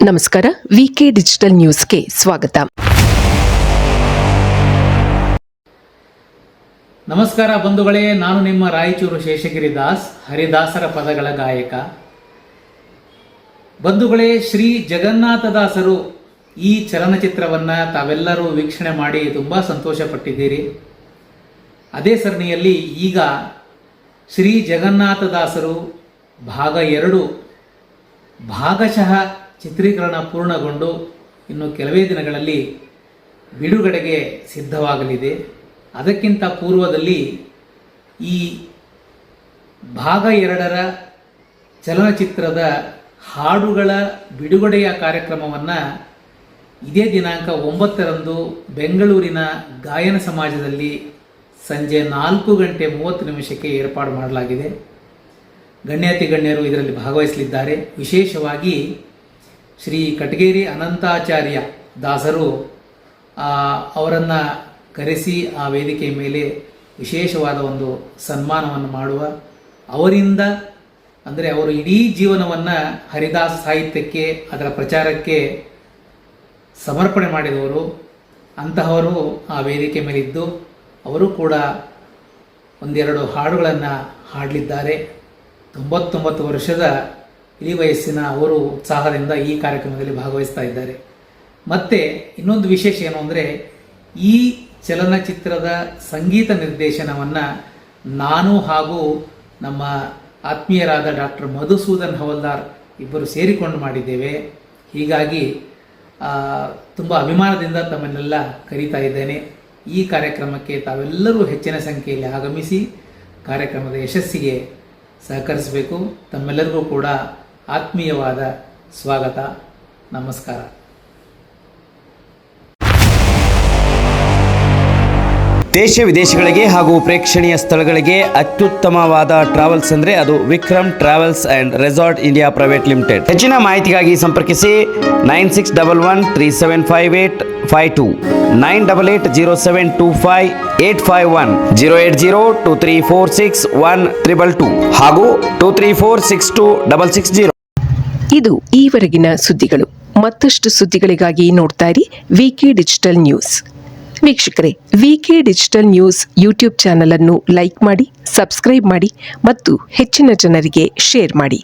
ನಮಸ್ಕಾರ. ವಿಕೆ ಡಿಜಿಟಲ್ ನ್ಯೂಸ್ಗೆ ಸ್ವಾಗತ. ನಮಸ್ಕಾರ ಬಂಧುಗಳೇ, ನಾನು ನಿಮ್ಮ ರಾಯಚೂರು ಶೇಷಗಿರಿ ದಾಸ್, ಹರಿದಾಸರ ಪದಗಳ ಗಾಯಕ. ಬಂಧುಗಳೇ, ಶ್ರೀ ಜಗನ್ನಾಥದಾಸರು ಈ ಚಲನಚಿತ್ರವನ್ನು ತಾವೆಲ್ಲರೂ ವೀಕ್ಷಣೆ ಮಾಡಿ ತುಂಬ ಸಂತೋಷಪಟ್ಟಿದ್ದೀರಿ. ಅದೇ ಸರಣಿಯಲ್ಲಿ ಈಗ ಶ್ರೀ ಜಗನ್ನಾಥದಾಸರು ಭಾಗ 2 ಭಾಗಶಃ ಚಿತ್ರೀಕರಣ ಪೂರ್ಣಗೊಂಡು ಇನ್ನು ಕೆಲವೇ ದಿನಗಳಲ್ಲಿ ಬಿಡುಗಡೆಗೆ ಸಿದ್ಧವಾಗಲಿದೆ. ಅದಕ್ಕಿಂತ ಪೂರ್ವದಲ್ಲಿ ಈ ಭಾಗ 2ರ ಚಲನಚಿತ್ರದ ಹಾಡುಗಳ ಬಿಡುಗಡೆಯ ಕಾರ್ಯಕ್ರಮವನ್ನು ಇದೇ ದಿನಾಂಕ 9ರಂದು ಬೆಂಗಳೂರಿನ ಗಾಯನ ಸಮಾಜದಲ್ಲಿ ಸಂಜೆ 4:30 ಏರ್ಪಾಡು ಮಾಡಲಾಗಿದೆ. ಗಣ್ಯಾತಿ ಗಣ್ಯರು ಇದರಲ್ಲಿ ಭಾಗವಹಿಸಲಿದ್ದಾರೆ. ವಿಶೇಷವಾಗಿ ಶ್ರೀ ಕಟಗೇರಿ ಅನಂತಾಚಾರ್ಯ ದಾಸರು ಅವರನ್ನು ಕರೆಸಿ ಆ ವೇದಿಕೆಯ ಮೇಲೆ ವಿಶೇಷವಾದ ಒಂದು ಸನ್ಮಾನವನ್ನು ಮಾಡುವ, ಅವರಿಂದ ಅಂದರೆ ಅವರು ಇಡೀ ಜೀವನವನ್ನು ಹರಿದಾಸ ಸಾಹಿತ್ಯಕ್ಕೆ, ಅದರ ಪ್ರಚಾರಕ್ಕೆ ಸಮರ್ಪಣೆ ಮಾಡಿದವರು. ಅಂತಹವರು ಆ ವೇದಿಕೆ ಮೇಲಿದ್ದು ಅವರು ಕೂಡ ಒಂದೆರಡು ಹಾಡುಗಳನ್ನು ಹಾಡಲಿದ್ದಾರೆ. 99 ವರ್ಷದ ಇಳಿ ವಯಸ್ಸಿನ ಅವರು ಉತ್ಸಾಹದಿಂದ ಈ ಕಾರ್ಯಕ್ರಮದಲ್ಲಿ ಭಾಗವಹಿಸ್ತಾ ಇದ್ದಾರೆ. ಮತ್ತು ಇನ್ನೊಂದು ವಿಶೇಷ ಏನು ಅಂದರೆ, ಈ ಚಲನಚಿತ್ರದ ಸಂಗೀತ ನಿರ್ದೇಶನವನ್ನು ನಾನು ಹಾಗೂ ನಮ್ಮ ಆತ್ಮೀಯರಾದ ಡಾಕ್ಟರ್ ಮಧುಸೂದನ್ ಹವಲ್ದಾರ್ ಇಬ್ಬರು ಸೇರಿಕೊಂಡು ಮಾಡಿದ್ದೇವೆ. ಹೀಗಾಗಿ ತುಂಬ ಅಭಿಮಾನದಿಂದ ತಮ್ಮನ್ನೆಲ್ಲ ಕರೀತಾ ಇದ್ದೇನೆ. ಈ ಕಾರ್ಯಕ್ರಮಕ್ಕೆ ತಾವೆಲ್ಲರೂ ಹೆಚ್ಚಿನ ಸಂಖ್ಯೆಯಲ್ಲಿ ಆಗಮಿಸಿ ಕಾರ್ಯಕ್ರಮದ ಯಶಸ್ಸಿಗೆ ಸಹಕರಿಸಬೇಕು. ತಮ್ಮೆಲ್ಲರಿಗೂ ಕೂಡ ಆತ್ಮೀಯವಾದ ಸ್ವಾಗತ. ನಮಸ್ಕಾರ. ದೇಶ ವಿದೇಶಗಳಿಗೆ ಹಾಗೂ ಪ್ರೇಕ್ಷಣೀಯ ಸ್ಥಳಗಳಿಗೆ ಅತ್ಯುತ್ತಮವಾದ ಟ್ರಾವೆಲ್ಸ್ ಅಂದರೆ ಅದು Vikram travels and resort India private limited. ಹೆಚ್ಚಿನ ಮಾಹಿತಿಗಾಗಿ ಸಂಪರ್ಕಿಸಿ 9611375852, 9880725851, 08023461222 ಹಾಗೂ 234626660. ಇದು ಈವರೆಗಿನ ಸುದ್ದಿಗಳು. ಮತ್ತಷ್ಟು ಸುದ್ದಿಗಳಿಗಾಗಿ ನೋಡ್ತಾ ಇರಿ ವಿಕೆ ಡಿಜಿಟಲ್ ನ್ಯೂಸ್. ವೀಕ್ಷಕರೇ, ವಿಕೆ ಡಿಜಿಟಲ್ ನ್ಯೂಸ್ ಯೂಟ್ಯೂಬ್ ಚಾನಲ್ ಅನ್ನು ಲೈಕ್ ಮಾಡಿ, ಸಬ್ಸ್ಕ್ರೈಬ್ ಮಾಡಿ ಮತ್ತು ಹೆಚ್ಚಿನ ಜನರಿಗೆ ಶೇರ್ ಮಾಡಿ.